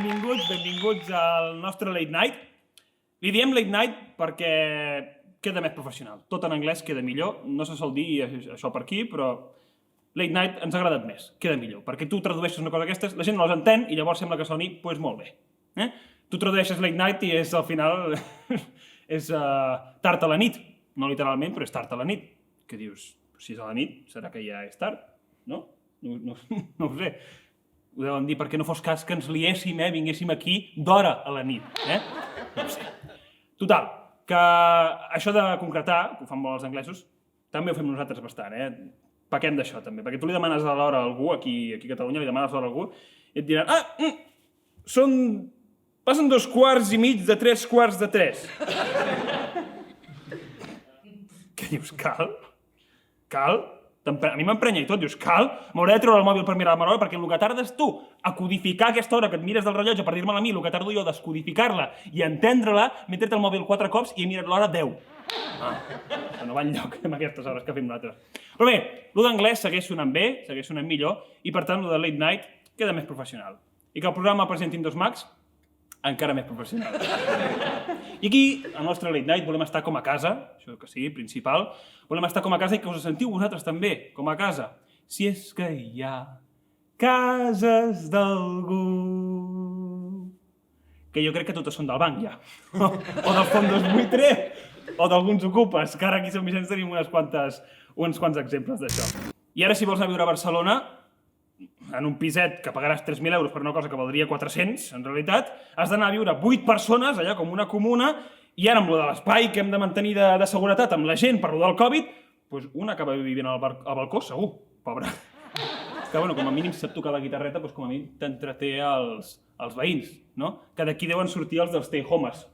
benvinguts al nostre Late Night. Li diem Late Night perquè queda més professional. Tot en anglès queda millor. No se sol dir això per aquí, però Late Night ens ha agradat més. Queda millor. Perquè tu tradueixes una cosa d'aquestes, la gent no les entén i llavors sembla que soni molt bé. Tu tradueixes Late Night i és, al final, és tard a la nit. No literalment, però és tard a la nit. Que dius, si és a la nit, serà que ja és tard? No? No ho sé. Ho deuen dir perquè no fos cas que ens liéssim, vinguéssim aquí d'hora a la nit. No ho sé. Total, que això de concretar, que ho fan molt els anglesos, també ho fem nosaltres bastant, Pequem d'això, també. Perquè tu li demanes a l'hora a algú, aquí a Catalunya, li demanes l'hora a algú, i et diran, passen 2:15 de 3:15. Què dius, cal? Cal? A mi m'emprenya i tot, dius, cal? M'hauré de treure el mòbil per mirar l'hora, perquè el que tardes tu a codificar aquesta hora que et mires del rellotge per dir-me-la a mi, el que tardo jo a descodificar-la i a entendre-la, m'he tret el mòbil 4 cops i he mirat l'hora 10. No va enlloc amb aquestes hores que fem nosaltres. Però bé, el d'anglès segueix sonant bé, segueix sonant millor, i per tant, el de Late Night queda més professional. I que el programa presentin dos mags, encara més professional. I aquí, al nostre Late Night, volem estar com a casa, això que sí, principal, volem estar com a casa i que us sentiu vosaltres també, com a casa. Si és que hi ha cases d'algú... Que jo crec que totes són del banc, ja. O del Fondos Buitre, o d'alguns ocupes, que ara aquí a Sant Vicenç tenim uns quants exemples d'això. I ara, si vols anar a viure a Barcelona, en un piset que pagaràs 3.000 euros per una cosa que valdria 400, en realitat, has d'anar a viure 8 persones, allà com una comuna, i ara amb lo de l'espai que hem de mantenir de seguretat amb la gent per lo del Covid, doncs un acaba vivint al balcó, segur, pobre. Que, bueno, com a mínim, si sap tocar la guitarreta, doncs com a mínim t'entreté els veïns, no? Que d'aquí deuen sortir els dels stay homers.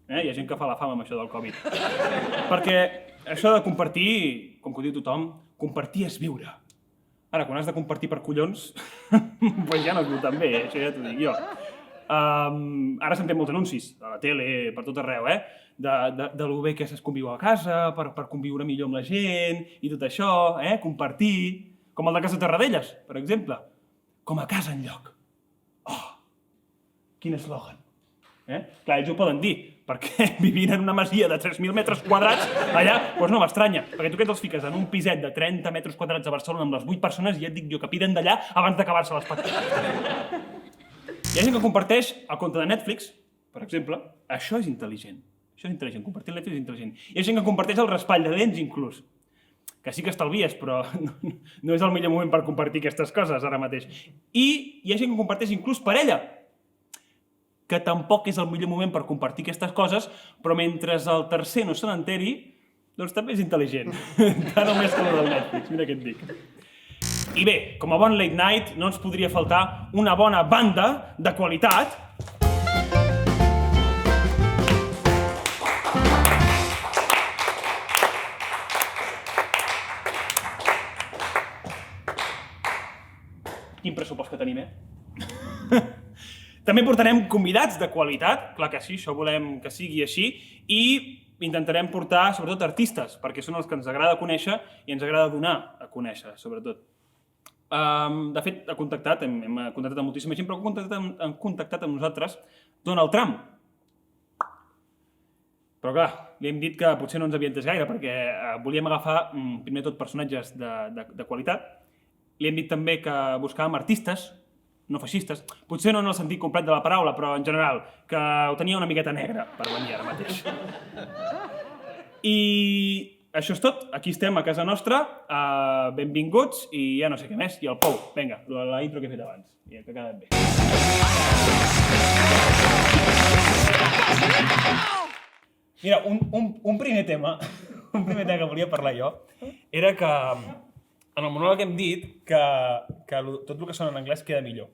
Hi ha gent que fa la fama amb això del Covid. Perquè això de compartir, com que ho diu tothom, compartir és viure. Ara, quan has de compartir per collons, doncs ja no es viu tan bé, això ja t'ho dic jo. Ara se'n fem molts anuncis, a la tele, per tot arreu, de lo bé que es conviu a casa, per conviure millor amb la gent, i tot això, compartir, com el de Casa Terradellas, per exemple. Com a casa enlloc. Oh, quin eslògan. Clar, ells ho poden dir, perquè vivint en una masia de 3.000 metres quadrats, allà, doncs no m'estranya, perquè tu que els fiques en un piset de 30 metres quadrats a Barcelona amb les 8 persones i ja et dic jo que piden d'allà abans d'acabar-se les patates. Hi ha gent que comparteix el compte de Netflix, per exemple. Això és intel·ligent. Això és intel·ligent. Compartir el Netflix és intel·ligent. Hi ha gent que comparteix el raspall de dents, inclús. Que sí que estalvies, però no és el millor moment per compartir aquestes coses ara mateix. I hi ha gent que comparteix inclús parella, que tampoc és el millor moment per compartir aquestes coses, però mentre el tercer no se n'enteri, doncs també és intel·ligent. Tant o més que el del Netflix, mira què et dic. I bé, com a bon Late Night, no ens podria faltar una bona banda de qualitat. Quin pressupost que tenim, També portarem convidats de qualitat, clar que sí, això volem que sigui així, i intentarem portar, sobretot, artistes, perquè són els que ens agrada conèixer i ens agrada donar a conèixer, sobretot. De fet, hem contactat amb moltíssima gent, però han contactat amb nosaltres Donald Trump. Però clar, li hem dit que potser no ens havia entès gaire, perquè volíem agafar, primer tot, personatges de qualitat. Li hem dit també que buscàvem artistes, no feixistes, potser no en el sentit complet de la paraula, però en general, que ho tenia una miqueta negra per venir ara mateix. I això és tot, aquí estem a casa nostra, benvinguts, i ja no sé què més, i el Pou, vinga, la intro que he fet abans, i que ha quedat bé. Mira, un primer tema que volia parlar jo, era que en el monòleg hem dit que tot el que sona en anglès queda millor,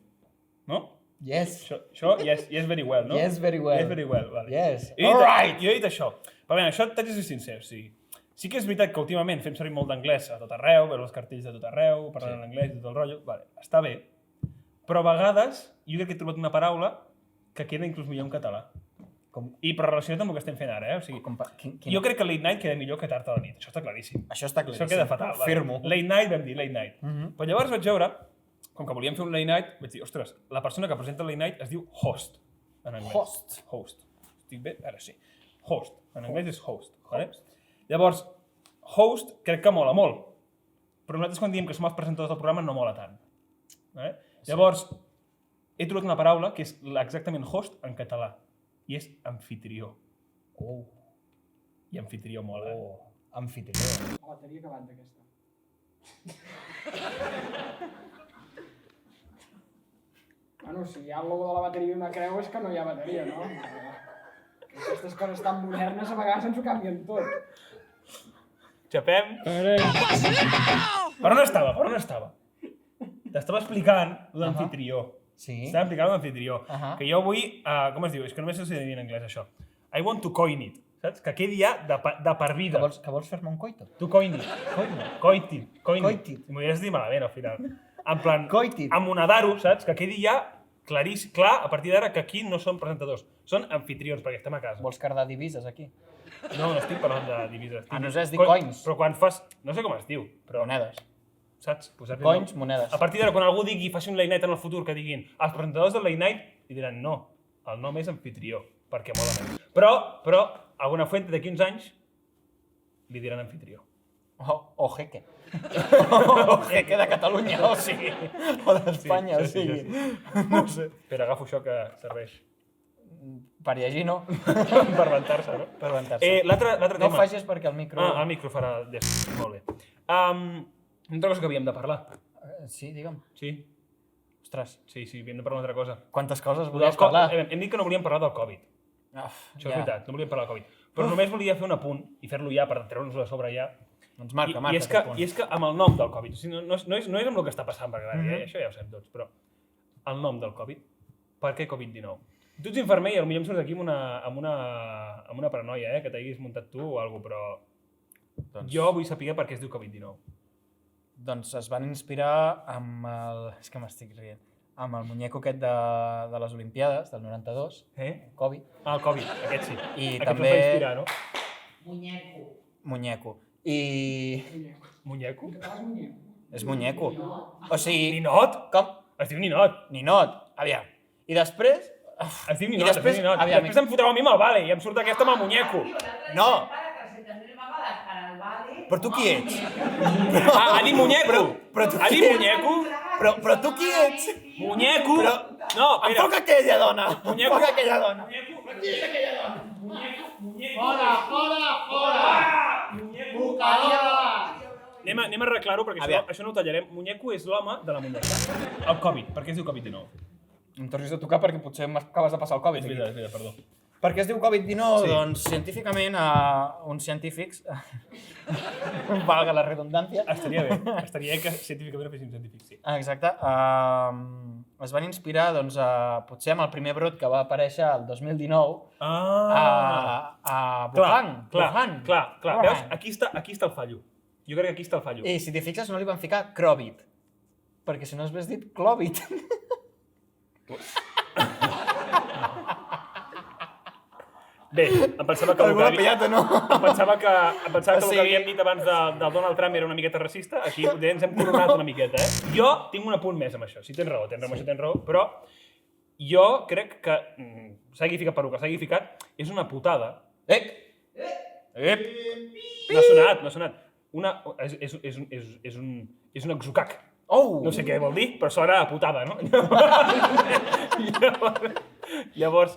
no? Yes. Això, yes very well, no? Yes, very well. Yes, very well, vale. Yes. All right. Jo he dit això. Però bé, això t'haig de ser sincer, o sigui, sí que és veritat que últimament fem servir molt d'anglès a tot arreu, veure els cartells de tot arreu, parlant en anglès i tot el rotllo, vale, està bé. Però a vegades jo crec que he trobat una paraula que queda inclús millor en català. I però relacionat amb el que estem fent ara, O sigui, jo crec que Late Night queda millor que tard a la nit, això està claríssim. Això està claríssim. Això queda fatal. Firmo. Late Night vam dir, Late Night. Però llavors vaig veure com que volíem fer un late night, vaig dir, ostres, la persona que presenta el late night es diu host, en anglès. Host. Estic bé? Ara sí. Host. En anglès és host. Vale? Llavors, host crec que mola molt, però nosaltres quan diem que som els presentadors del programa no mola tant. Vale? Llavors, he trobat una paraula que és exactament host en català, i és anfitrió. I anfitrió mola. Anfitrió. La bateria acabat d'aquesta. Bueno, si hi ha el logo de la bateria i una creu és que no hi ha bateria, no? Aquestes coses tan modernes a vegades ens ho canvien tot. Xapem. Per on estava? T'estava explicant l'anfitrió. Sí. Estava explicant l'anfitrió. Que jo vull... com es diu? És que només sé dir en anglès, això. I want to coin it. Saps? Que quedi ja de per vida. Que vols fer-me un coito? To coin it. Coitit. M'ho hauries dit malament, al final. En plan, Coitit. amonadar-ho, saps? Que quedi ja clarís, clar, a partir d'ara, que aquí no són presentadors. Són anfitrions, perquè estem a casa. Vols cardar divises aquí? No estic parlant de divises. No sé, es diu coins. Però quan fas... No sé com es diu, però... Monedes. Saps? Coins, monedes. A partir d'ara, quan algú digui, faci un late night en el futur, que diguin els presentadors del late night, i diran no, el nom és anfitrió, perquè mola més. Però, alguna fuente d'aquí uns anys, li diran anfitrió. O jeque. O jeque de Catalunya, o sigui. O d'Espanya, o sigui. No sé. Però agafo això que serveix. Per llegir, no. Per vantar-se, no? Per vantar-se. L'altre tema... No ho facis perquè el micro... El micro farà... Molt bé. Una altra cosa que havíem de parlar. Sí, digue'm. Sí? Ostres. Sí, havíem de parlar d'una altra cosa. Quantes coses volies parlar? Hem dit que no volíem parlar del Covid. Això és veritat, no volíem parlar del Covid. Però només volia fer un apunt i fer-lo ja per treure'ns-ho de sobre ja. Doncs marca I és que amb el nom del Covid, o sigui, no és amb el que està passant, perquè això ja ho sabem tots, però el nom del Covid, per què Covid-19? Tu ets infermer i potser em surts aquí amb una paranoia, que t'haguis muntat tu o alguna cosa, però jo vull saber per què es diu Covid-19. Doncs es van inspirar amb el... És que m'estic rient. Amb el muñeco aquest de les Olimpiades, del 92, el Covid. El Covid, aquest sí. I aquest també... Aquest va inspirar, no? Muñeco. I... Muñeco? És muñeco. O sigui... Ninot? Com? Es diu Ninot. Ninot. Aviam. I després... Es diu Ninot, després, Aviam, després em fotreu a mi amb el vale i em surt aquesta amb el muñeco. No. Però tu qui ets? Ha dit muñeco. Ha dit muñeco. Però tu qui ets? Muñeco. No, espera. Enfoca aquella dona. Muñeco. Enfoca aquella dona. Qui és aquella dona? Muñeco. Fora! Muñeco. Anem a arreglar-ho perquè això no ho tallarem. Muñeco és l'home de la muñeca. El Covid. Per què es diu Covid-19? Em tornis a tocar perquè potser m'acabes de passar el Covid. És veritat, perdó. Per què es diu Covid-19? Sí. Doncs científicament, uns científics, valga la redundància... Estaria bé que científicament féssim científics, sí. Exacte. Es van inspirar, doncs, potser amb el primer brot que va aparèixer el 2019 a Wuhan. Clar. Veus? Aquí està el fallo. Jo crec que aquí està el fallo. I si t'hi fixes no li van ficar Covid, perquè si no has dit Clovid. Bé, em pensava que algú l'ha pillat o no? Em pensava que el que havíem dit abans del Donald Trump era una miqueta racista. Aquí potser ens hem coronat una miqueta, Jo tinc un apunt més amb això. Sí, tens raó, però jo crec que s'hagi ficat per lo que s'hagi ficat és una putada. No ha sonat. És un exocac. No sé què vol dir, però sona a putada, no? Llavors...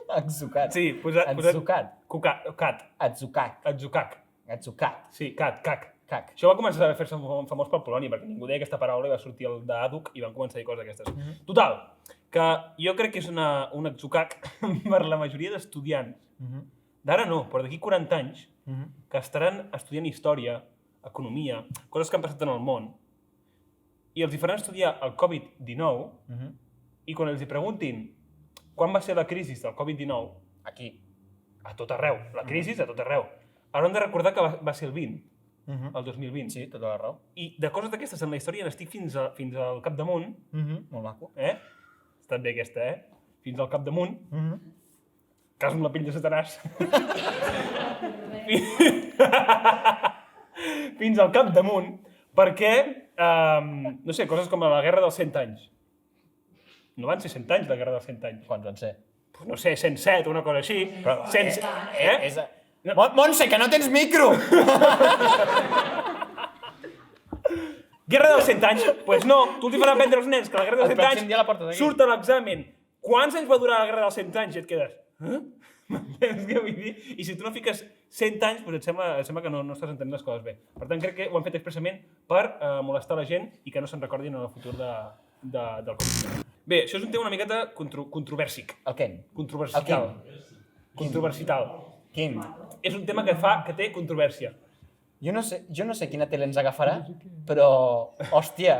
Atzucat. Sí, Atzucat. Cat. Atzucat. Sí, cac. Cac. Això va començar a fer-se famós per Polònia, perquè ningú deia aquesta paraula i va sortir el d'àduc i van començar a dir coses d'aquestes. Total, que jo crec que és un atzucac per la majoria d'estudiants. D'ara no, però d'aquí 40 anys, que estaran estudiant història, economia, coses que han passat en el món, i els hi faran estudiar el Covid-19, i quan els hi preguntin quan va ser la crisi del Covid-19, aquí, a tot arreu, la crisi a tot arreu, hauran de recordar que va ser el 20, el 2020. Sí, tota la raó. I de coses d'aquestes en la història n'estic fins al capdamunt. Molt maco. Ha estat bé aquesta, Fins al capdamunt. Cas amb la pell de Satanàs. Fins al capdamunt, perquè No sé, coses com la Guerra dels 100 anys. No van ser 100 anys, la Guerra dels 100 anys. Quants van ser? Pues no sé, 107, una cosa així. Però, 100... Montse, que no tens micro! Guerra dels 100 anys? Pues no, tu els hi faràs aprendre als nens que la Guerra dels El 100 pròxim dia la portes anys aquí. surt a l'examen. Quants anys va durar la Guerra dels 100 anys? I et quedes... M'entens què vull dir? I si tu no fiques 100 anys, doncs et sembla que no estàs entenent les coses bé. Per tant, crec que ho han fet expressament per molestar la gent i que no se'n recordin en el futur del Covid. Bé, això és un tema una miqueta controvèrsic. El Ken. Controversial. Controversial. Quin? És un tema que té controvèrsia. Jo no sé quina tele ens agafarà, però, hòstia,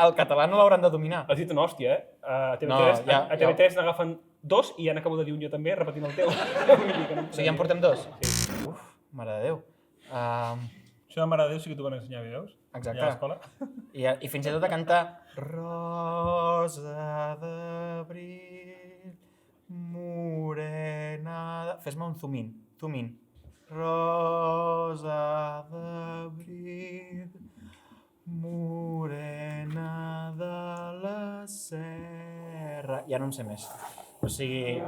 el català no l'hauran de dominar. Has dit una hòstia, eh? A TV3, No, ja- a TV3 n'agafen 2 i ja n'acabo de dir un jo també, repetint el teu. O sigui, ja en portem 2? Sí. Uf, mare de Déu. Això de Mare de Déu sí que t'ho van ensenyar a videos? Exacte. Allà a l'escola? I fins i tot a cantar Rosa d'abril, morena... Fes-me un zoom-in. Rosa d'abril, morena de la serra... Ja no en sé més. O sigui...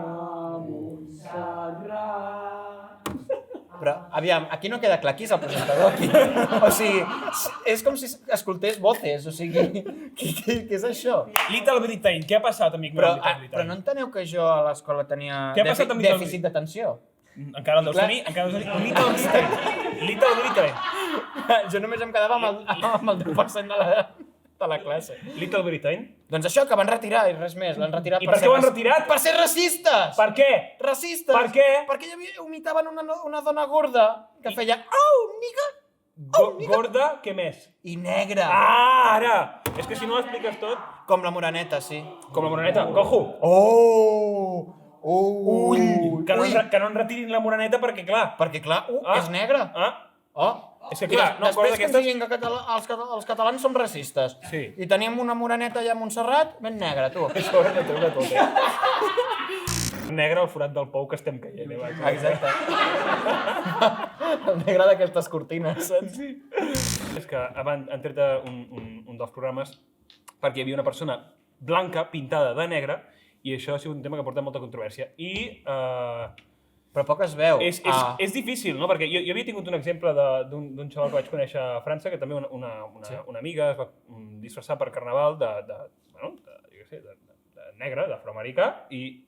Però, aviam, aquí no queda clar qui és el presentador. O sigui, és com si escoltés voces, o sigui, què és això? Little Britain, què ha passat, amic meu? Però, Little Britain? però no enteneu que jo a l'escola tenia Què ha passat amb Little dèficit d'atenció? Encara el deus Clar. tenir, Little Britain. Little Britain. Jo només em quedava amb el 10% de la classe. Little Britain. Doncs això, que van retirar i res més. L'han retirat I per què ho han retirat? Per ser racistes! Per què? Racistes! Per què? Perquè imitaven una dona gorda que feia "Au, niga!" Gorda, què més? I negra. Ah, ara! És que si no ho expliques tot... Com la moreneta, sí. Com la moreneta, cojo! Oh! Ull! Que no en retirin la moreneta perquè, clar... Perquè, clar, és negra. Ah, Oh! és que, clar, no, després coses que ens d'aquestes... diguin que els catalans som racistes. Sí. I teníem una moreneta allà a Montserrat, ben negra, tu. Això ho hem de treure tot, Negre al forat del pou que estem caient, vaja. Exacte. El negre d'aquestes cortines, saps? Sí. És que han tret un dels programes perquè hi havia una persona blanca pintada de negre i això ha sigut un tema que porta molta controvèrsia. I Però poc es veu. és difícil, no? Perquè jo havia tingut un exemple d'un xaval que vaig conèixer a França que també una amiga es va disfressar per Carnaval de negre, d'afroamericà, i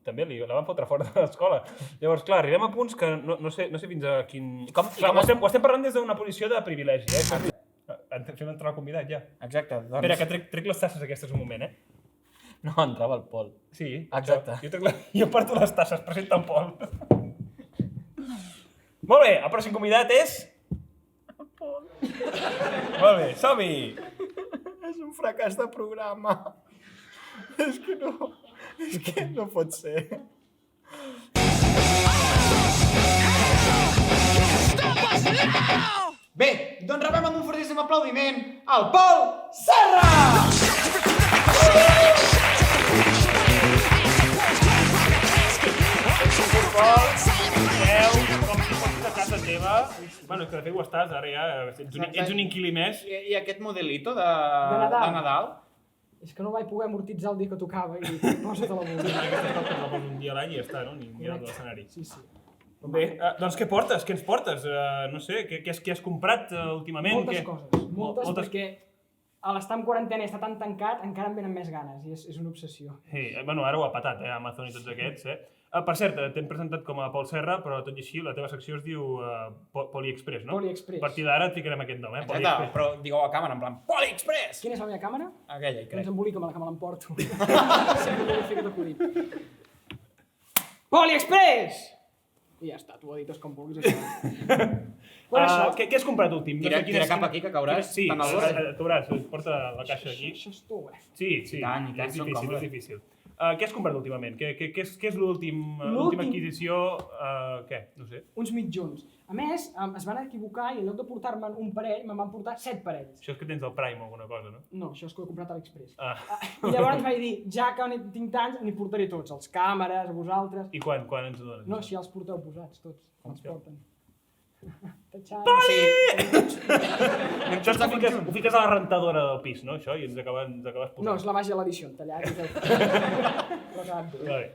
també la van fotre fora de l'escola. Llavors, clar, arribem a punts que no sé fins a quin... Ho estem parlant des d'una posició de privilegi, Fem entrar el convidat, ja. Exacte. Doncs... Espera, que trec les tasses aquestes un moment, No, entrava el Pol. Sí. Exacte. Jo porto les tasses, presenta el Pol. Molt bé, el pròxim convidat és... El Pol. Molt bé, som-hi! És un fracàs de programa. És que no pot ser. Bé, doncs rebem amb un fortíssim aplaudiment el Pol Serra! Com si fos a casa teva. Bueno, és que de fet ho estàs, ara ja ets un inquili més. I aquest modelito de Nadal? És que no vaig poder amortitzar el dia que tocava i dic, posa't a la bola. Aquestes coses la poso un dia a l'any i ja està, no? Ni mirar de l'escenari. Sí, sí. Bé, doncs què portes? Què ens portes? No sé, què has comprat últimament? Moltes coses, moltes, perquè a l'estar en quarantena i estar tan tancat encara em venen més ganes i és una obsessió. Sí, bueno, ara ho ha patat, Amazon i tots aquests, Per cert, t'hem presentat com a Pol Serra, però tot i així la teva secció es diu PoliExpress, no? PoliExpress. A partir d'ara et ficarem aquest nom, Exacte, però digueu a càmera, en plan, PoliExpress! Quina és la meva càmera? Aquella, hi crec. Doncs embolica-me-la, que me l'emporto. Sempre m'ho he ficat acudit. PoliExpress! I ja està, tu ho edites com vulguis. Què has comprat últim? Tira cap aquí, que cauràs. Sí, tant al bord. cauràs, porta la caixa aquí. Això és tu, Sí, I tant, és són difícil, còmodes. és difícil. Què has comprat últimament? Què és l'última adquisició? Què? No sé. Uns mitjons. A més, es van equivocar i en lloc de portar-me'n un parell, me'n van portar 7 parells. Això és que tens del Prime o alguna cosa, no? No, això és que ho he comprat a l'Express. Ah. I llavors vaig dir, ja que tinc tants, n'hi portaré tots, els càmeres, a vosaltres. I quan ens ho dones? No, si ja els porteu posats, tots, els porten. Tatxant. O sigui, Això és que ho fiques a la rentadora del pis, no? Això, i ens acabes posant. No, és la màgia de l'edició, tallat. Vale.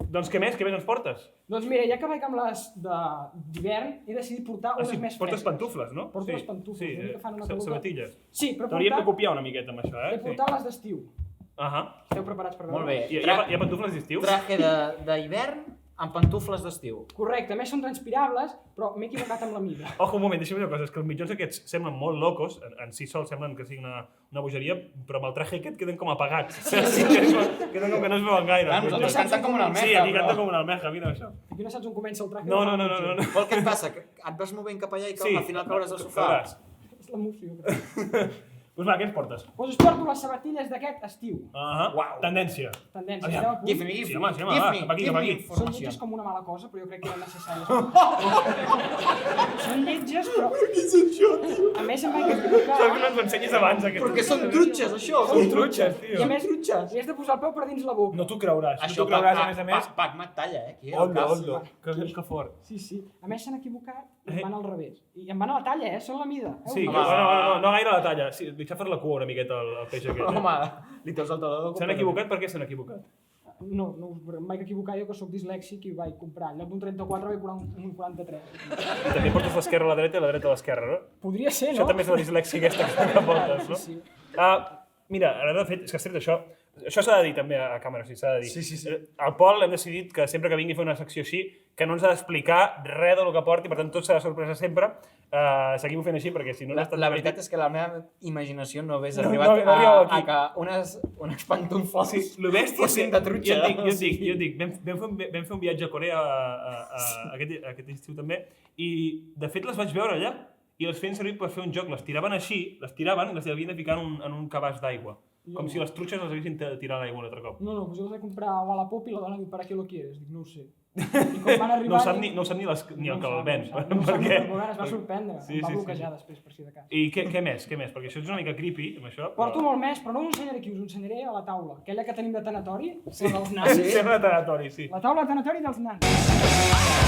Doncs què més ens portes? Doncs mira, ja que vaig amb les d'hivern, he decidit portar unes més fresques. Portes pantufles, no? Porto les pantufles, Sí, una mica fan una calor. sabatilles. Sí, però T'hauríem de portat, copiar una miqueta amb això, he portat les d'estiu. Esteu preparats per veure? molt bé. Hi ha pantufles d'estiu? Traje d'hivern amb pantufles d'estiu. Correcte, a més són transpirables, però m'he equivocat amb la mida. Ojo, un moment, deixa'm dir una cosa, és que els mitjons aquests semblen molt locos, en si sols semblen que sigui una bogeria, però amb el traje aquest queden com apagats. Sí, queden com que no es veuen gaire. Clar, nosaltres cantem com una almeja, Sí, aquí però- canta com una almeja, mira això. Aquí no saps on comença el traje. No. Vol què et passa? Que et vas movent cap allà i que al final cauràs al sofà? Cauràs. És l'emoció. Doncs va, què ens portes? Doncs us porto les sabatilles d'aquest estiu. Uau. Tendència. Tendència, Aviam. esteu a punt? Give me, Sí, home, va, cap aquí. Són informació. lletges com una mala cosa, però jo crec que eren necessàries. Són lletges, però... A més em vaig equivocar. Saps que no ens ho ensenyis abans, aquest? Perquè són trutxes, això. Són trutxes, I tio. a més, li has de posar el peu per dins la boca. No t'ho creuràs, Això, a més. Pac-Mat talla, Qui era el Oldo, cas? oldo. Que fort. Sí. A més, s'han equivocat i em van al revés. I em van a la talla, són la mida. Sí, Heu que, vist? no gaire la talla. Sí, deixa fer la cua una miqueta al peix aquest. Home, li treus el talador. S'han equivocat? Per què s'han equivocat? No, em vaig equivocar jo que sóc dislèxic i vaig comprar. En lloc d'un 34 vaig comprar un 43. I també portes l'esquerra a la dreta i la dreta a l'esquerra, no? Podria ser, Això no? també és la dislèxia aquesta que portes, no? Sí. Mira, ara de fet, és que has tret això. Això s'ha de dir també a càmera, sí, s'ha de dir. Sí. El Pol hem decidit que sempre que vingui a fer una secció així, que no ens ha d'explicar res del que porti, per tant tot serà sorpresa sempre. Seguim-ho fent així perquè si no... La veritat és que la meva imaginació no hagués No arribat arribava aquí. a que unes pantufles Sí, lo bèstia fossin de trutxa. Jo et dic, vam fer un viatge a Corea aquest estiu també, i de fet les vaig veure allà, i les feien servir per fer un joc, les tiraven així, les tiraven i les havien de ficar en un cabàs d'aigua. Com si les trutxes les haguessin de tirar a l'aigua un altre cop. No, pues jo les vaig comprar a Wallapop i la dona diu, ¿para qué lo quieres? Dic, no ho sé. I quan van arribar... No ho sap ni el que el ven. No sap, perquè... es va sorprendre. Sí, Em va sí, bloquejar després, per si de cas. I què més? Perquè això és una mica creepy, amb això. Porto molt més, però no us ensenyaré aquí, us ensenyaré a la taula. Aquella que tenim de tanatori, la dels nans. Sí, sembla tanatori, sí. La taula de tanatori dels nans.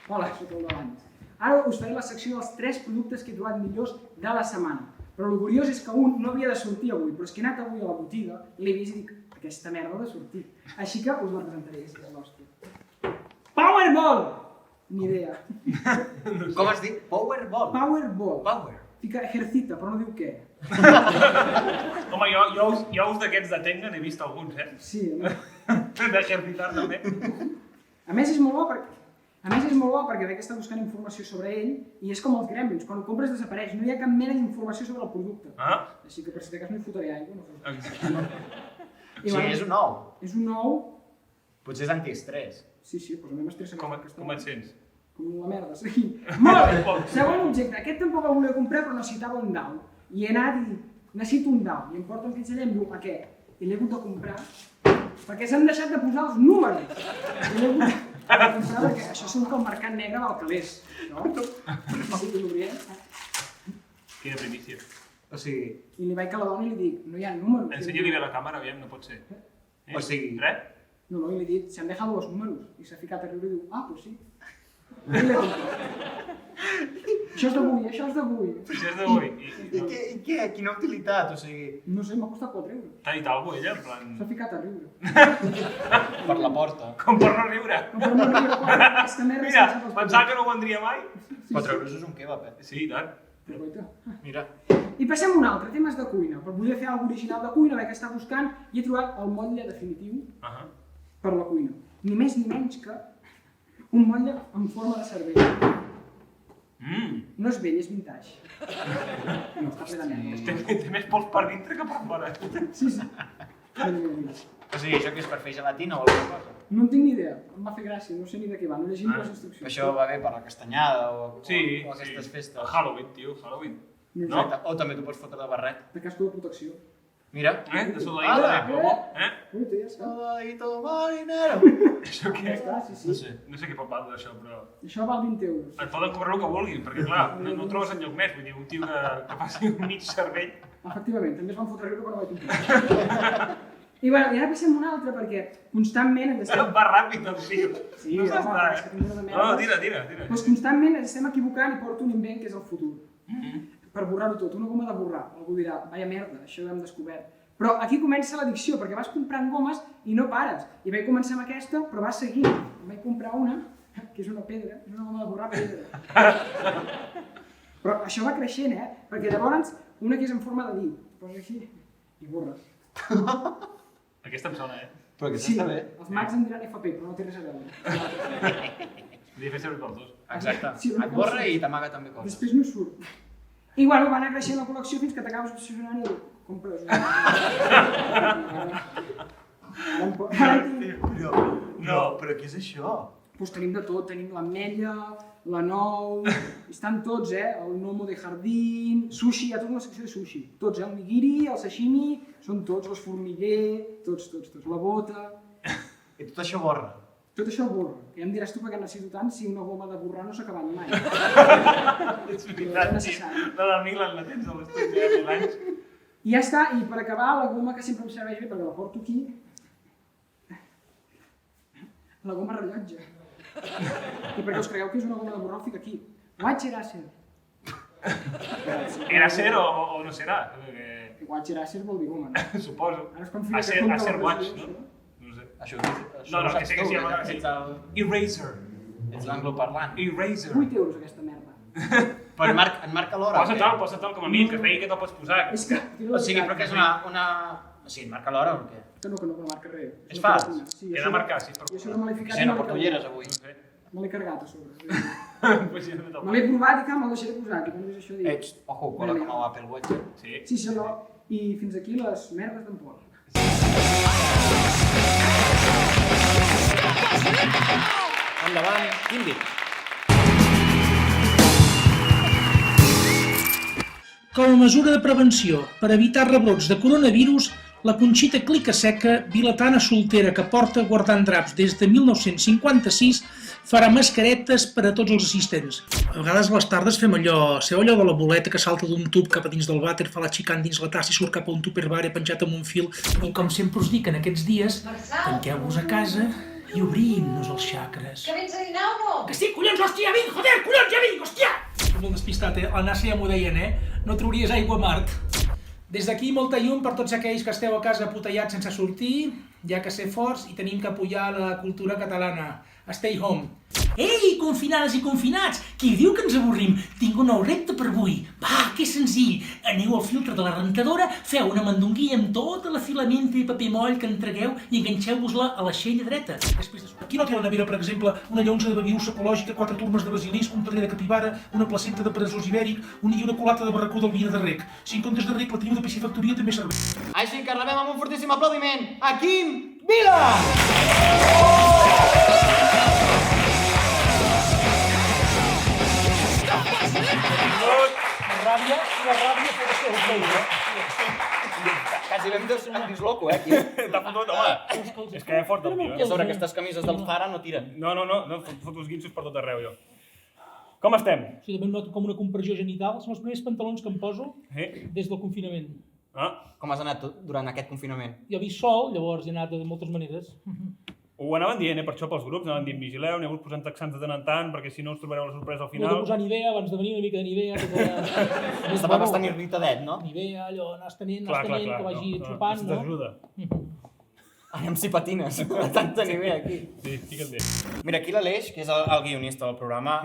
Hola, soc el d'abans. Ara us faré la secció dels 3 productes que he trobat millors de la setmana. Però el curiós és que un no havia de sortir avui, però és que he anat avui a la botiga, l'he vist i dic, aquesta merda ha de sortir. Així que us la presentaré, és l'hòstia. Powerball! Ni idea. Com has dit? Powerball. Powerball. Power. Fica ejercita, però no diu què. Home, jo us d'aquests de Tenga n'he vist alguns, Sí, no? D'ejercitar també. A més és molt bo perquè veig que està buscant informació sobre ell i és com els gremlins, quan ho compres desapareix, no hi ha cap mena d'informació sobre el producte. Així que per si de cas no hi fotré aigua. No. O sigui, és un nou. És un nou... Potser és antiestrès. Sí, doncs a mi m'estressa Com més. et sents? Com la merda, sí. Molt bé! Segon objecte. Aquest tampoc el volia comprar però necessitava un dau. I he anat i dic, necessito un dau. I em porta un pitxer i em diu, a què? I l'he hagut de comprar perquè s'han deixat de posar els números. I l'he hagut de comprar perquè això surt que el mercat negre val calés. No? Sí, que l'obriré. Quina primícia. O sigui... I li vaig a la dona i li dic, no hi ha números. Ensenya-li bé la càmera, aviam, no pot ser. O sigui... Res? No, i li he dit, se han dejado los números. I s'ha ficat a riure i diu, pues sí. I l'he comprat. Això és d'avui, això és d'avui. Això és d'avui. I què? Quina utilitat? O sigui... No sé, m'ha costat 4 euros. T'ha dit alguna cosa ella, en plan... S'ha ficat a riure. Per la porta. Com per no riure. No, però no riure, aquesta merda Mira, sense els pensava que no ho vendria mai. 4 euros és un kebab, Sí, i tant. Guaita. Mira. I passem a un altre, temes de cuina. Per voler fer alguna original de cuina, vaig estar buscant i he trobat el motlle definitiu per la cuina. Ni més ni menys que un motlle en forma de cervell. No és vell, és vintage. No, està ple de merda. Té més pols per dintre que per fora. Sí. Mira. O sigui, això que és per fer gelatina o alguna cosa? No en tinc ni idea, em va fer gràcia, no sé ni de què va, no he llegit les instruccions. Això va bé per la castanyada o aquestes festes. El Halloween, tio, Halloween. Exacte. O també t'ho pots fotre de barret. De casco de protecció. Mira. De soldadito de plomo. Ui, tu ja està. Soldadito marinero. Això què Ja és? està, sí. No sé què pot valdre això, però... Això val 20 euros. Et poden comprar el que vulguin, perquè clar, no ho trobes enlloc més. Vull dir, un tio que faci un mig cervell... Efectivament, també es van fotre riure quan ho vaig comprar. I ara passem a una altra, perquè constantment ens estem... Va ràpid, el tio. Sí, no home, s'està, és que tinc una de merda. No, tira. Doncs constantment ens estem equivocant i porto un invent que és el futur. Per borrar-ho tot, una goma de borrar. Algú dirà, vaya merda, això ho hem descobert. Però aquí comença l'addicció, perquè vas comprant gomes i no pares. I vaig començar amb aquesta, però vas seguint. Em vaig comprar una, que és una pedra, és una goma de borrar pedra. Però això va creixent, Perquè llavors, una que és en forma de dit, poses així i borres. Aquesta em sona, Però aquesta Sí, està bé. els mags em diran FP, però no té res a veure. Podria fer servir pels dos. Exacte. Sí, una Et borra cosa. i t'amaga també coses. Després no surt. I bueno, va anar creixent la col·lecció fins que t'acabes obsessionant i compres No, però què és això? Doncs tenim de tot, tenim l'ametlla, la nou, estan tots, el gnomo de jardín, sushi, hi ha tota una secció de sushi. Tots, el nigiri, el sashimi, són tots, els formiguer, tots, la bota... I tot això borra. Tot això borra. I em diràs tu per què necessito tant si una goma de borrar no s'ha acabat mai. És veritat, tio. La del Milan la tens a l'estudi de 1000 anys. I ja està, i per acabar, la goma que sempre em serveix bé, perquè la porto aquí, la goma rellotge. I perquè us cregueu que és una goma de borrar, ho fico aquí. Watch Eraser. Era ser o no serà? Watch Eraser vol dir goma, no? Suposo. Ara es confia A ser watch, no? No sé. Això No, que sé que sí, home, sí. Eraser. Ets l'angloparlant. Eraser. 8 euros aquesta merda. Però en marca l'hora. Posa-te'l com a mínim, que es vegi que te'l pots posar. És que... O sigui, però que és una... O sigui, marca l'hora o què? Que no marca res. És fals. Sí, He de marcar, sí. I això de me l'he ficat... Sí, no porto ulleres avui. Me l'he carregat a sobre. Pues ja no te'l Me l'he provat i me'l deixaré posat. I quan és això dic... Ets, ojo, cola com a Apple Watch. Sí. Sí, senyor. I fins aquí les merdes d'Empol. Endavant, Quimby. Com a mesura de prevenció per evitar rebrots de coronavirus, la Conxita Clicaseca, vilatana soltera que porta guardant draps des de 1956, farà mascaretes per a tots els assistents. A vegades a les tardes fem allò, allò de la boleta que salta d'un tub cap a dins del vàter, fa la xicant dins la tassa i surt cap a un tupperware penjat amb un fil. I com sempre us dic en aquests dies, tanqueu-vos a casa i obrim-nos els xacres. Que vens a dinar o no? Que sí, collons, hòstia, ja vinc, joder, collons, ja vinc, hòstia! Molt despistat, La Nàcia ja m'ho deien, No trauries aigua a Mart. Des d'aquí, molta llum per tots aquells que esteu a casa apotellats sense sortir, ja que ser forts i tenim que apoyar la cultura catalana. Stay home. Ei, confinades i confinats! Qui diu que ens avorrim? Tinc un nou repte per avui. Va, que senzill. Aneu al filtre de la rentadora, feu una mandonguilla amb tota la filamenta i paper moll que entregueu i enganxeu-vos-la a l'aixella dreta. Aquí no té la nevera, per exemple, una llonza de babius ecològica, 4 turmes de basilisc, un pedrer de capibara, una placenta de peresós ibèric i una culata de barracó del vina de rec. Si en comptes de rec la teniu de piscifactoria també serveix. Així que rebem amb un fortíssim aplaudiment a Quim Vila! La ràbia pot ser el play, Quasi vam disloco, Quim? T'ha fotut, home. És que fort el tio, I a sobre aquestes camises del Zara no tiren. No, foto els guinxos per tot arreu, jo. Com estem? Sí, també noto com una compressió genital. Són els primers pantalons que em poso des del confinament. Com has anat durant aquest confinament? Jo he vist sol, llavors he anat de moltes maneres. Ho anaven dient, per això pels grups, anaven dient vigileu, aneu posant texans de tant en tant, perquè si no us trobareu la sorpresa al He de final. posar Nivea abans de venir, una mica de Nivea. Estava bastant irritadet, no? Nivea, allò, anar estenent, Clar, que vagi xupant, no? T'ajuda. Aviam si patines, tanta nivea aquí. Sí, fica't bé. Mira, aquí l'Aleix, que és el guionista del programa,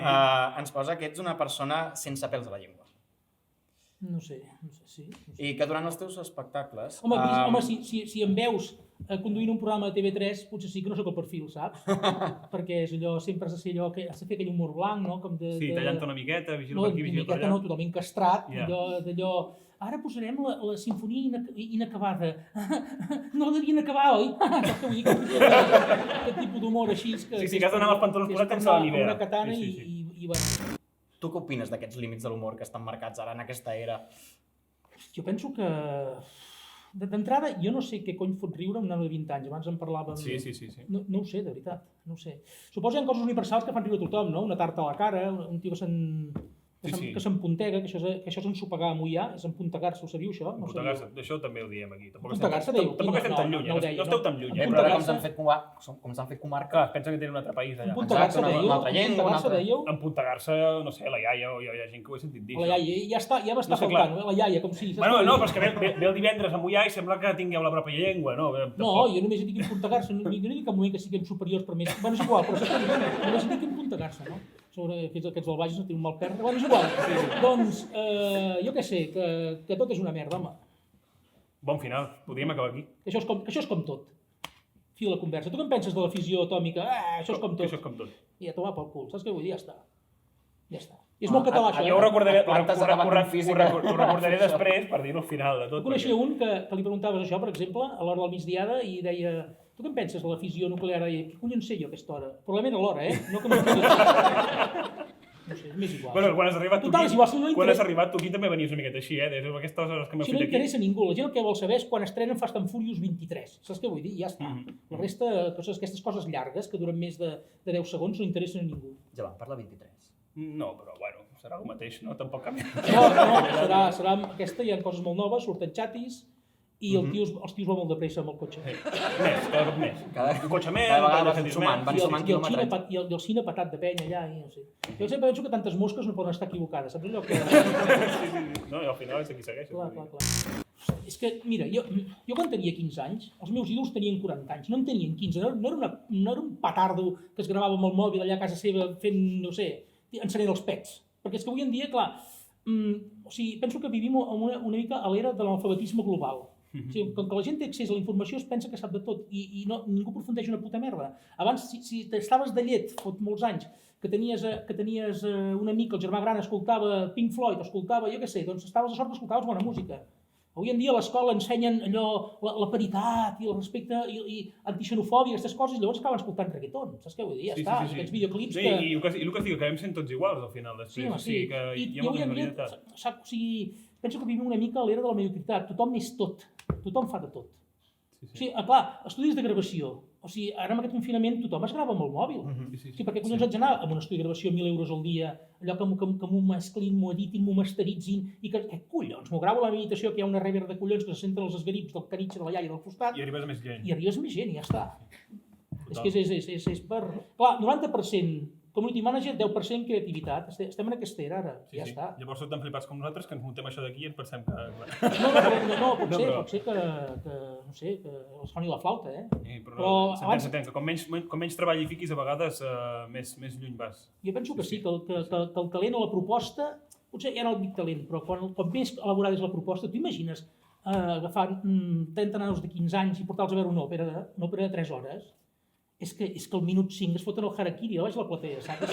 ens posa que ets una persona sense pèls a la llengua. No sé, sí. I que durant els teus espectacles... Home, si em veus conduint un programa de TV3, potser sí que no sóc el perfil, saps? Perquè és allò, sempre has de ser allò, has de fer aquell humor blanc, no? Com de, Sí, tallant-te una miqueta, vigila no, per aquí, vigila per allà. No, totalment castrat, Ja. d'allò... Ara posarem la sinfonia inacabada. No la devien acabar, oi? Aquest tipus d'humor així... Sí, que has d'anar amb els pantalons posats sense la Nivea. Una katana Sí. i bueno... Tu què opines d'aquests límits de l'humor que estan marcats ara en aquesta era? Jo penso que... D'entrada, jo no sé què cony fot riure un nano de 20 anys. Abans en parlàvem... Sí. No ho sé, de veritat. No ho sé. Suposo que hi ha coses universals que fan riure a tothom, no? Una tarta a la cara, un tio que que s'empuntega, que això és ensopegar a mullar, és empuntegar-se, ho sabíeu això? No Empuntegar-se, això també ho diem aquí. Empuntegar-se, deieu? Tampoc estem tan lluny, no ho no deia, esteu tan lluny. Però ara com s'han fet comarca... Clar, pensa que tenen un altre país allà. Empuntegar-se, Exacte, deieu? una altra llengua, una altra- Deieu? Empuntegar-se, no sé, la iaia, o hi ha gent que ho he sentit dir. La iaia, ja m'està No sé, faltant, clar. la iaia, com si... Bueno, no, però és que ve el divendres a mullar i sembla que tingueu la pròpia llengua, no? No, jo només he dit empuntegar-se, jo no he dit cap moment que siguem superiors per més... Bueno, és igual, però saps què dic? Només he dit empuntegar-se, no? Sobre aquests del Bages no tinc un mal perdre. Bueno, és igual. Doncs, jo què sé, que tot és una merda, home. Bon final, podríem acabar aquí. Que això és com tot. Fi de la conversa. Tu què en penses de la fissió atòmica? Això és com tot. Això és com tot. I a tomar pel cul, saps què vull dir? Ja està. Ja està. I és molt català, això, Jo ho recordaré, Plantes de debat en física. ho recordaré després per dir-ho al final de tot. Coneixia un que li preguntaves això, per exemple, a l'hora del migdiada, i deia: tu què en penses de la fissió nuclear? I què collons sé jo a aquesta hora? Probablement a l'hora, no que no sé, és més igual. Bueno, quan has arribat tu Total, és igual, si no aquí, quan interessa- has arribat tu aquí també venies una miqueta així, des d'aquestes hores que m'he Si no fet aquí. interessa a ningú, la gent el que vol saber és quan estrenen Fast and Furious 23. Saps què vull dir? Ja està. La resta, aquestes coses llargues que duren més de 10 segons no interessen a ningú. Ja van per la 23. No, però bueno, serà el mateix, no? Tampoc canvia. No, serà aquesta, hi ha coses molt noves, surten xatis, i els tios van molt de pressa amb el cotxe. Més, cada cop més. Un cotxe més, cada vegada un van cotxe sumant, van més. sumant quilometratge. I el cine patat de penya allà, i no sé. Jo sempre penso que tantes mosques no poden estar equivocades, saps allò que... Sí. No, i al final és aquí segueix. Clar. És que, mira, jo quan tenia 15 anys, els meus ídols tenien 40 anys, no en tenien 15, no era un petardo que es gravava amb el mòbil allà a casa seva fent, no sé, encenent els pets. Perquè és que avui en dia, clar, o sigui, penso que vivim una mica a l'era de l'alfabetisme global. O sigui, com que la gent té accés a la informació es pensa que sap de tot i ningú aprofundeix una puta merda. Abans, si estaves de llet, fot molts anys, que tenies un amic, el germà gran, escoltava Pink Floyd, escoltava, jo què sé, doncs estaves a sort que escoltaves bona música. Avui en dia a l'escola ensenyen allò, la paritat i el respecte i antixenofòbia, aquestes coses, i llavors acaben escoltant reggaeton, saps què vull dir? Ja està, aquests videoclips que... Sí, i el que dic, que acabem sent tots iguals al final, després. Sí, home, sí. I avui en dia, o sigui, penso que vivim una mica a l'era de la mediocritat, tothom és tot, tothom fa de tot. O sigui, clar, estudis de gravació, o sigui, ara amb aquest confinament tothom es grava amb el mòbil. Sí, perquè collons haig d'anar amb un estudi de gravació 1.000 euros al dia, allò que m'ho mesclin, m'ho editin, m'ho masteritzin, i que collons, m'ho gravo a la meva habitació, que hi ha una reverb de collons que se senten els esgarips del canitxe de la iaia del costat. I arribes a més gent. I arribes a més gent, i ja està. És que és per... Clar, 90% community manager, 10% creativitat. Estem en aquesta era ara, ja està. Llavors sou tan flipats com nosaltres que ens muntem això d'aquí i ens pensem que... Pot ser que no sé, que els foni la flauta, Però s'entén, que com menys treball hi fiquis, a vegades més lluny vas. Jo penso que sí, que el talent o la proposta, potser ja no dic talent, però quan més elaborada és la proposta, tu imagines agafar 30 nanos de 15 anys i portar-los a veure una òpera de 3 hores? És que al minut 5 es foten el harakiri a baix la platea, saps?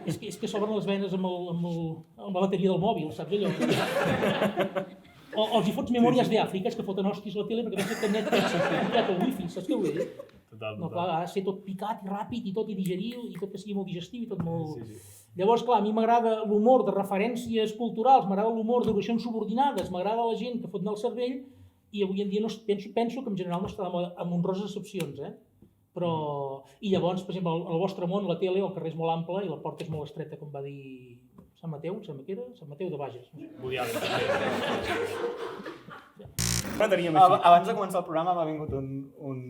És que s'obren les venes amb la bateria del mòbil, saps allò? O els hi fots memòries d'Àfrica, és que foten hòsties a la tele perquè pensen que Netflix ha creat el wifi, saps què vull dir? No, clar, ha de ser tot picat i ràpid i tot i digerir i tot que sigui molt digestiu i tot molt... Llavors, clar, a mi m'agrada l'humor de referències culturals, m'agrada l'humor d'oracions subordinades, m'agrada la gent que fot anar el cervell i avui en dia penso que en general no està amb honroses excepcions, Però... I llavors, per exemple, al vostre món, la tele, el carrer és molt ample i la porta és molt estreta, com va dir Sant Mateu, sembla que era? Sant Mateu de Bages. Woody Allen, també. Abans de començar el programa m'ha vingut un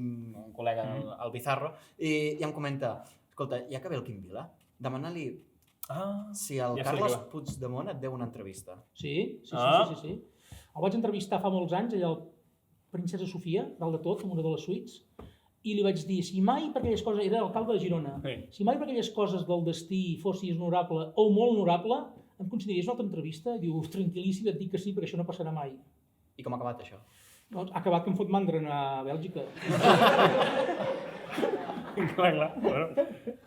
col·lega, el Bizarro, i em comenta, escolta, ja que ve el Quim Vila, demana-li si el Carles Puigdemont et deu una entrevista. Sí. El vaig entrevistar fa molts anys, allà al Princesa Sofia, dalt de tot, en una de les suites, i li vaig dir, si mai per aquelles coses, era alcalde de Girona, si mai per aquelles coses del destí fossis honorable o molt honorable, em consideraries una altra entrevista? Diu, tranquil·líssim, et dic que sí, perquè això no passarà mai. I com ha acabat això? Doncs ha acabat que em fot mandra anar a Bèlgica. Clar. Bueno,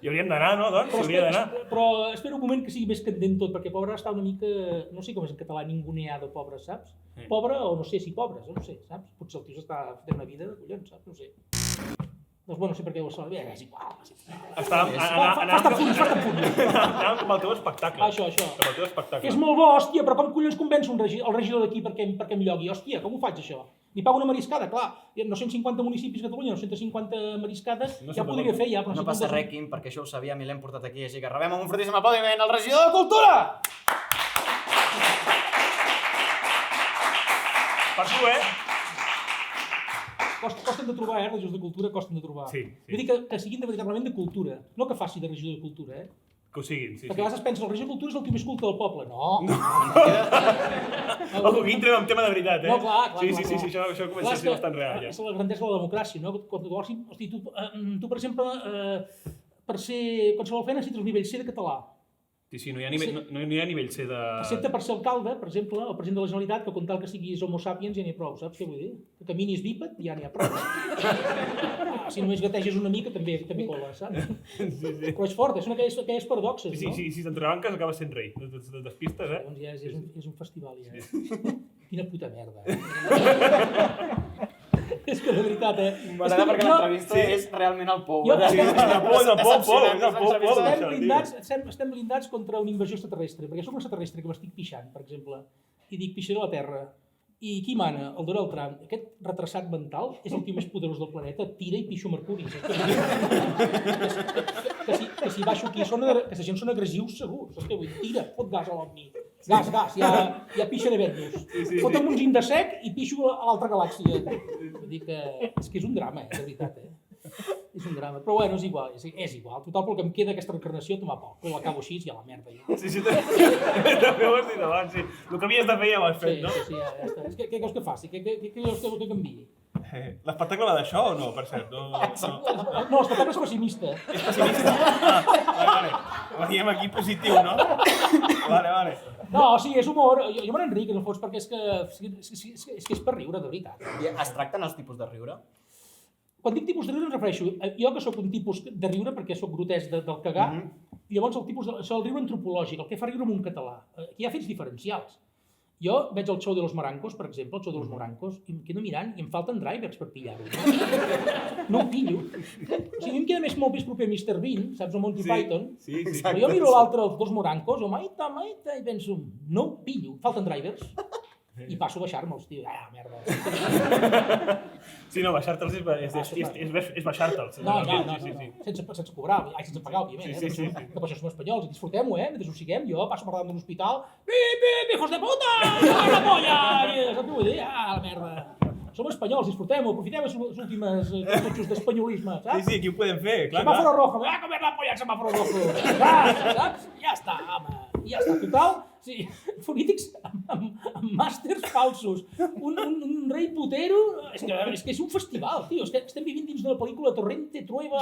hi hauríem d'anar, no, doncs? Hauria d'anar. Però espera un moment que sigui més candent tot, perquè pobre està una mica, no sé com és en català, ninguneado, pobre, saps? Pobre o no sé si pobres, no sé, saps? Potser el tio s'està fent una vida de collons, saps? No sé. Doncs bueno, no sé per què ho sap, és igual. Anàvem com el teu espectacle. Això. Com el teu espectacle. Que és molt bo, hòstia, però com collons convenço el regidor d'aquí perquè em llogui? Hòstia, com ho faig, això? Li pago una mariscada, clar, hi ha 950 municipis a Catalunya, 950 mariscades, ja ho podria fer, ja, però No si passa tu- res, Quim, perquè això ho sabíem i l'hem portat aquí, així que rebem amb un fortíssim aplaudiment al regidor de Cultura! Per tu, Costen de trobar, regidors de cultura, costen de trobar. Sí. Vull dir que siguin de veritablement de cultura, no que faci de regidor de cultura, Que ho siguin, sí. Perquè a vegades es pensa, el regidor de cultura és el tio més culte del poble. No. Aquí entrem en tema de veritat, No, clar. Sí, això comença a ser bastant real, ja. És la grandesa de la democràcia, no? Quan tu vols, hosti, tu, per exemple, per ser qualsevol feina necessites el nivell C de català. Sí, no hi ha nivell C de... Excepte per ser alcalde, per exemple, el president de la Generalitat, que com tal que siguis homo sapiens ja n'hi ha prou, saps què vull dir? Que caminis bíped ja n'hi ha prou. Si només gateges una mica també cola, saps? Però és fort, són aquelles paradoxes, no? Sí, si t'entrebanques acabes sent rei. De despistes, Llavors ja és un festival, ja. Quina puta merda, És que la veritat, M'agrada perquè l'entrevista és realment el pou. Estem blindats contra una invasió extraterrestre, perquè sóc un extraterrestre que m'estic pixant, per exemple, i dic pixaré a la Terra. I qui mana? El Donald Trump. Aquest retrasat mental és el tio més poderós del planeta, tira i pixo Mercuri. Que si baixo aquí, que la gent són agressius segur. Saps què vull dir? Tira, fot gas a l'OVNI. Gas, ja pixaré Venus. Fota'm un gin de sec i pixo a l'altra galàxia. Vull dir que és un drama, de veritat, És un drama. Però bueno, és igual. Total, pel que em queda aquesta reencarnació, tomar poc. Però l'acabo així i a la merda. Sí, també ho has dit abans, sí. El que havies de fer ja ho has fet, no? Sí, ja està. Què vols que faci? Què vols que canviï? L'espectacle va d'això o no, per cert? No, l'espectacle és pessimista. És pessimista? Vale. Veiem aquí positiu, no? Vale. No, sí, és humor. Jo me n'enric, en el fons, perquè és que és per riure, de veritat. I es tracten els tipus de riure? Quan dic tipus de riure em refereixo, jo que sóc un tipus de riure perquè sóc grotesc del cagar, llavors el riure antropològic, el que fa riure en un català. Aquí hi ha fets diferencials. Jo veig el show de los Morancos, per exemple, el show de los Morancos, i em quedo mirant i em falten drivers per pillar-ho. No ho pillo. O sigui, a mi em queda molt més proper a Mr. Bean, saps, o Monty Python. Sí. Però jo miro l'altre, els dos Morancos, o maita, i penso, no ho pillo, falten drivers. I passo a baixar-me'ls, tio. Merda. Sí, no, baixar-te'ls és baixar-te'ls. No, sense cobrar, sense pagar, òbviament. Sí. Que per això som espanyols i disfrutem-ho, mentre ho siguem. Jo passo per davant d'un hospital, hijos de puta, a la polla! Saps què vull dir? La merda. Som espanyols, disfrutem-ho, aprofitem els últims totxos d'espanyolisme, saps? Sí, aquí ho podem fer, clar. Semàforo rojo, me va a comer la polla el semàforo rojo. Saps? Ja està, home. Ja està, total. Sí, polítics amb màsters falsos. Un rei putero. És que és un festival, tio. Estem vivint dins d'una pel·lícula Torrente, Trueba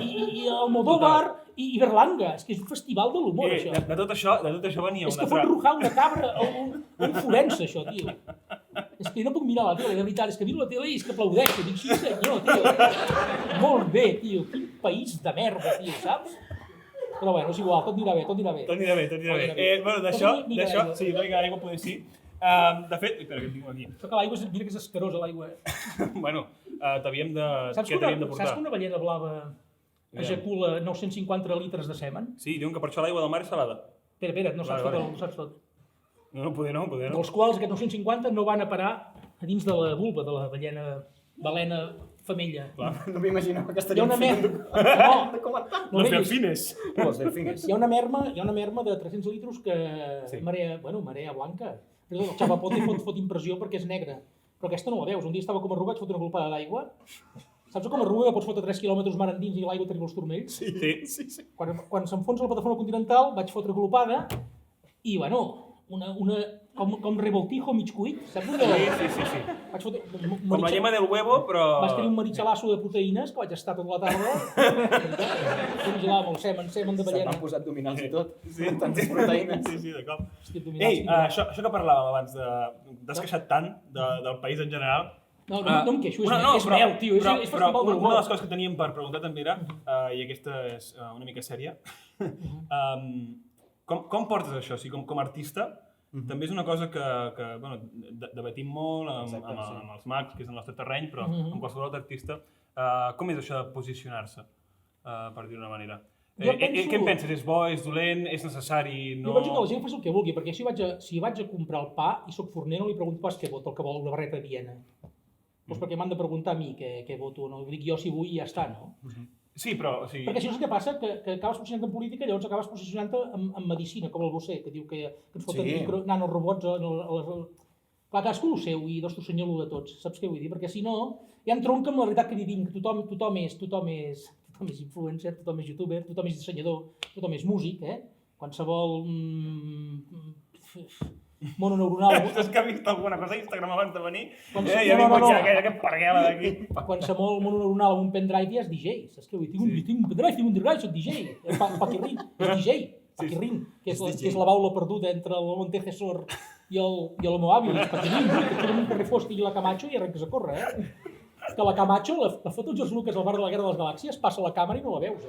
i Almodóvar i Berlanga. És que és un festival de l'humor, això. De tot això venia És una que fot rujar una cabra o un forense, això, tio. És que no puc mirar la tele, de veritat. És que miro la tele i és que aplaudeixo. Dic, sí senyor, tio. Molt bé, tio. Quin país de merda, tio, saps? Però bueno, és igual, tot anirà bé. Tot anirà bé. Bueno, d'això, sí, una mica d'aigua poder sí. De fet, espera, que tinc aquí. Això que l'aigua, mira que és escarosa, l'aigua. Bueno, t'havíem de... Saps Què t'havíem de portar? que una ballena blava ejacula 950 litres de semen? Sí, diuen que per això l'aigua del mar és salada. Espera, no saps tot. No, poder no. Dels quals aquests 950 no van a parar a dins de la vulva de la balena femella. No m'imagino que Hi ha estaríem una fent merma... Los delfines. Los delfines. Hi ha una merma de 300 litres que... Marea blanca. El xapapote fot impressió perquè és negra. Però aquesta no la veus. Un dia estava com a arruga, vaig fotre una glopada d'aigua. Saps com a arruga que pots fotre 3 quilòmetres mar endins i l'aigua t'arriba als turmells? Sí. Quan s'enfonsa la plataforma continental vaig fotre glopada i, com revoltijo mig cuit, saps? Sí. Vaig fotre... Com la llama del huevo, però... Vaig tenir un marichalasso de proteïnes que vaig estar tota la tarda. Congelar amb el semen de Se ballena. t'han posat abdominals i tot. Sí, tantes proteïnes. Sí, de cop. Abdominals, Ei, això que parlàvem abans, t'has queixat tant del país en general. No em queixo, és mel, tio, és festival de Una de l'humor. les coses que teníem per preguntar també era, i aquesta és una mica sèria, com portes això? O sigui, com a artista, també és una cosa que debatim molt amb els mags, que és el nostre terreny, però amb qualsevol altre artista. Com és això de posicionar-se, per dir-ho d'una manera? Què en penses? És bo, és dolent, és necessari? Jo penso que la gent faci el que vulgui, perquè si vaig a comprar el pa i soc forner no li pregunto pas què vol, el que vol una barreta de Viena. Doncs perquè m'han de preguntar a mi què voto, no? Dic jo si vull i ja està, no? Sí, però... Sí. Perquè això és el que passa, que acabes posicionant en política i llavors acabes posicionant-te en medicina, com el Bosé, que diu que ens foten nanorobots a les... Clar, cadascú el seu i nostre senyor el de tots, saps què vull dir? Perquè si no, ja entronca amb la realitat que vivim, que tothom és influencer, tothom és youtuber, tothom és dissenyador, tothom és músic, qualsevol mononeuronal... És que ha vist alguna cosa a Instagram abans de venir? No. Aquest parguela d'aquí. Qualsevol mononeuronal amb un pendrive ja és DJ, saps què vull dir? Tinc un pendrive, tinc un drive, soc DJ. Paquirrin, és DJ. Paquirrin, que és la baula perduda entre el Montecesor i el Moabi. Paquirrin, que queda en un carrer fosc i la Camacho i arrenques a córrer, Que la Camacho, la foto de George Lucas al bar de la Guerra de les Galàxies, passa la càmera i no la veus,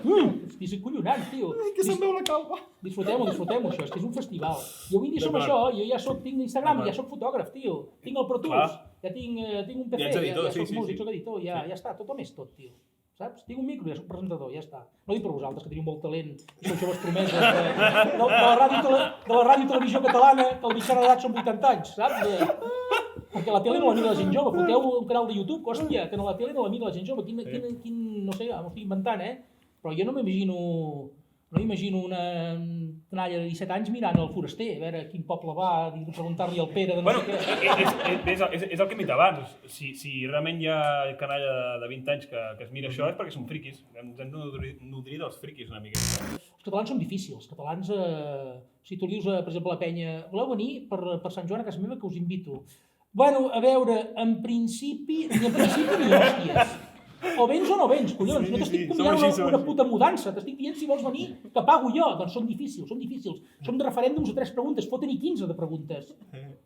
Hosti, és acollonant, tio. Ai, que se'n veu la calva. Disfrutem-ho, això, és que és un festival. Jo avui en dia som això, jo ja tinc Instagram, ja soc fotògraf, tio. Tinc el Pro Tools, ja tinc un PC, ja soc músic, soc editor, ja està, tothom és tot, tio. Saps? Tinc un micro, ja soc presentador, ja està. No dic per vosaltres, que teniu molt talent i sou joves promeses de la ràdio i televisió catalana, que el mitjà d'edat són 80 anys, saps? Perquè la tele no la mira la gent jove, foteu un canal de YouTube, hòstia, que la tele no la mira la gent jove, quin no sé, m'ho estic inventant, Però jo no m'imagino una canalla de 17 anys mirant el foraster, a veure quin poble va, preguntar-li al Pere de no sé què. És el que hem dit abans. Si realment hi ha canalla de 20 anys que es mira això és perquè són friquis. Ens hem de nodrir dels friquis una mica. Els catalans són difícils. Els catalans, si tu dius, per exemple, a la penya, voleu venir per Sant Joan a casa meva que us invito? Bueno, a veure, en principi ni hòsties. O vens o no vens, collons, no t'estic convidant una puta mudança, t'estic dient si vols venir que pago jo, doncs són difícils. Som de referèndums a 3 preguntes, foten-hi 15 de preguntes.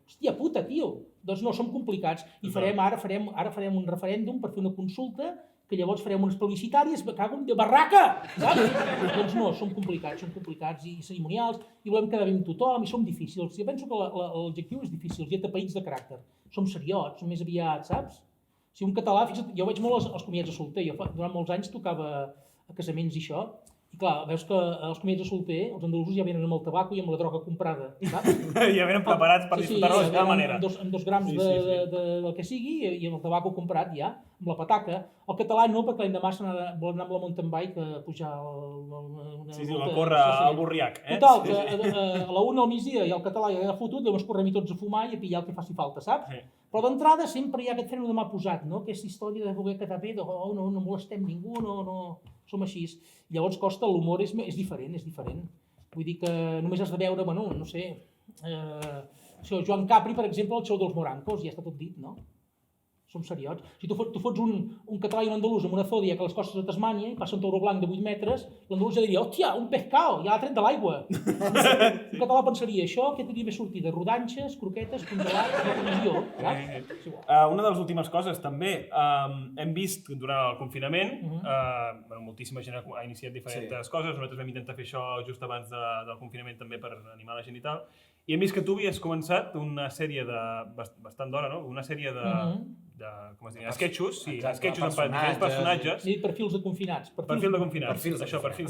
Hòstia puta, tio. Doncs no, som complicats. I ara farem un referèndum per fer una consulta, que llavors farem unes plebiscitàries, me cago en de barraca, saps? Doncs no, som complicats i cerimonials, i volem quedar bé amb tothom, i som difícils. Jo penso que l'objectiu és difícil, i atapeïts de caràcter. Som seriots, som més aviat, saps? Si un català, fixa't, jo veig molt els convidats de solter, jo durant molts anys tocava a casaments i això, i clar, veus que els convidats de solter, els andalusos ja venen amb el tabaco i amb la droga comprada, saps? Ja venen preparats per disfrutar-ho de la seva manera. Amb 2 grams del que sigui i amb el tabaco comprat ja, amb la pataca. El català no, perquè l'endemà vol anar amb la mountain bike a pujar la corre al Borriac. Total, que a la 1 al migdia i el català ja ha fotut, llavors correm-hi tots a fumar i a pillar el que faci falta, saps? Però d'entrada sempre hi ha aquest freno de mà posat, no? Aquesta història de voler quedar bé, no molestem ningú, no som així. Llavors costa, l'humor és diferent. Vull dir que només has de veure, no sé, Joan Capri, per exemple, el show dels Morancos, ja està tot dit, no? Som seriots. Si tu fots un català i un andalús amb una zòdia que a les costes de Tasmània i passa un tauró blanc de 8 metres, l'andalús ja diria, hòstia, un pescao, ja l'ha tret de l'aigua. Un català pensaria, això què tenia més sortida? Rodanxes, croquetes, congelats, la televisió, saps? Una de les últimes coses, també, hem vist durant el confinament, moltíssima gent ha iniciat diferents coses, nosaltres vam intentar fer això just abans del confinament també per animar la gent i tal, i hem vist que tu havies començat una sèrie bastant d'hora, no? Una sèrie com es diria, sketchos, sketchos amb diferents personatges. Sí, perfils de confinats. Perfils de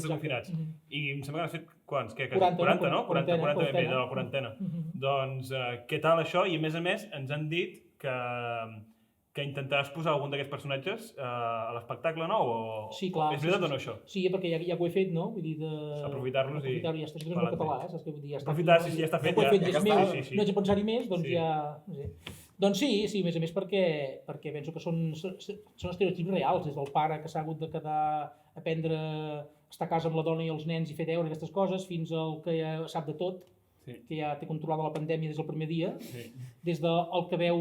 confinats. I em sembla que has fet quants? 40, no? 40 de la quarantena. Doncs què tal això? I a més ens han dit que intentaràs posar algun d'aquests personatges a l'espectacle, no? Sí, clar. És veritat o no, això? Sí, perquè ja ho he fet, no? Vull dir, aprofitar-los i... ja està, és molt català, saps què vull dir? Aprofitar, sí, ja està fet, ja. No haig de pensar-hi més, doncs ja... Doncs sí, a més perquè penso que són estereotips reals, des del pare que s'ha hagut de quedar a aprendre a estar a casa amb la dona i els nens i fer deures, aquestes coses, fins al que ja sap de tot, que ja té controlada la pandèmia des del primer dia, des del que veu,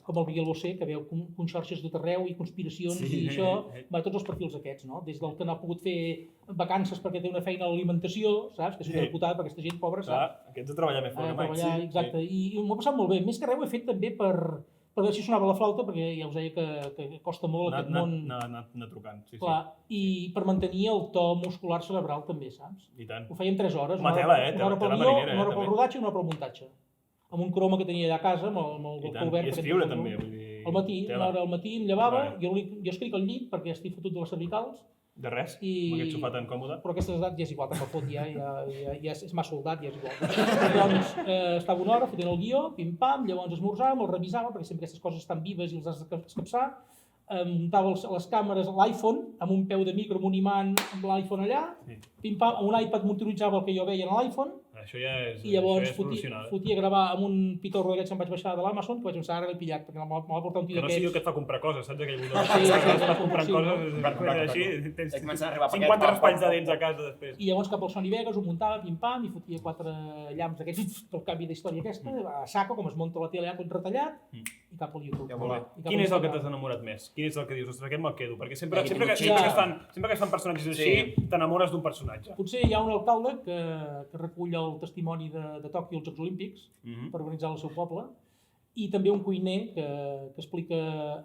com el Miguel Bosé, que veu conxorxes de tot arreu i conspiracions i això, tots els perfils aquests, no? Des del que no ha pogut fer vacances perquè té una feina a l'alimentació, saps? Que és una putada per aquesta gent pobra, saps? Aquests de treballar més fort que mai. Exacte, i m'ho ha passat molt bé. Més que res ho he fet també per veure si sonava la flauta, perquè ja us deia que costa molt aquest món... Anar trucant, sí. Clar, i per mantenir el to muscular cerebral també, saps? I tant. Ho fèiem 3 hores, una hora pel guió, una hora pel rodatge i una hora pel muntatge. Amb un croma que tenia allà a casa, amb el balcó obert. I escriure també, vull dir... Al matí, una hora al matí em llevava, jo escric al llit perquè estic fotut de les cervicals, De res, I... amb aquest sofà tan còmode. Però a aquestes edats ja és igual, que me fot ja és massa soldat, ja és igual. Doncs estava una hora fotent el guió, pim-pam, llavors esmorzàvem, el revisàvem, perquè sempre aquestes coses estan vives i els has d'escapçar. Muntava les càmeres a l'iPhone, amb un peu de micro, amb un imant, amb l'iPhone allà, pim-pam, amb un iPad monitoritzava el que jo veia en l'iPhone, Això ja és, i llavors professional. fotia a gravar amb un pitorro d'aquests que em vaig baixar de l'Amazon, que vaig pensar, ara l'he pillat, perquè m'ha portat un tio Que no sigui el d'aquests. que et fa comprar coses, saps? Aquell botó Sí, que vas comprant sí. coses, així, tens I comencen a arribar 50 raspalls de dents a casa després. I llavors cap al Sony Vegas ho muntava, pim-pam, i fotia 4 llamps d'aquests, pel canvi d'història aquesta, a saco, com es munta la tele allà, tot retallat, i cap al YouTube. Quin és el que t'has enamorat més? Quin és el que dius, ostres, aquest me'l quedo? Perquè sempre que es fan personatges així, t'enamores d'un personatge. Potser hi ha un alcalde que recull el testimoni de Tòquio als Jocs Olímpics per organitzar el seu poble, i també un cuiner que explica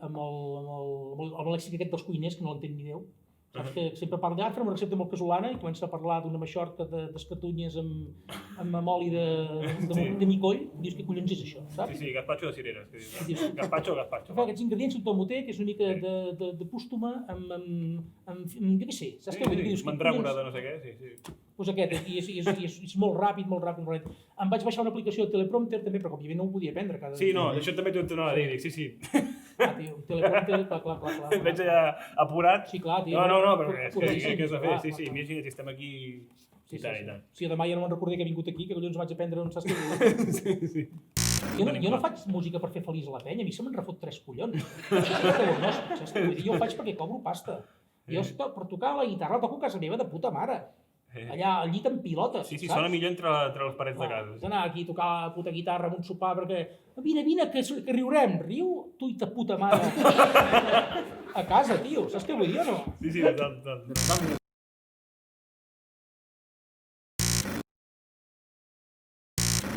amb el lèxic aquest dels cuiners, que no l'entén ni Déu. Saps que sempre parla, farà una recepta molt casolana i comença a parlar d'una maixorca d'escatunyes amb oli de micoll, i dius, què collons és això, saps? Sí, gazpacho de cireres. Gazpacho. Aquests ingredients un tomoter, que és una mica de pústuma, amb jo què sé, saps què vull dir? Mandràgora de no sé què, sí. Doncs aquest, i és molt ràpid. Em vaig baixar una aplicació de teleprompter també, però òbviament no ho podia aprendre. Sí, no, això també t'ho anava a dir, sí. Ah, tio, teleprompter, clar. Et veig allà apurat. Sí, clar, tio. No, però és que has de fer, sí, imagina't, estem aquí i tant. Sí, demà ja no me'n recordaré que he vingut aquí, que collons vaig aprendre, no saps què dir. Sí. Jo no faig música per fer feliç a la penya, a mi se me'n refot 3 collons. Saps què vull dir? Jo ho faig perquè cobro pasta. Jo per tocar la guitarra toco a casa meva de puta mare. Allà al llit amb pilotes, Sí, sona millor entre les parets de casa. Has d'anar aquí a tocar la puta guitarra amb un sopar perquè... Vine, que riurem. Riu tu i ta puta mare. A casa, tio. Saps què vull dir o no? Sí, total.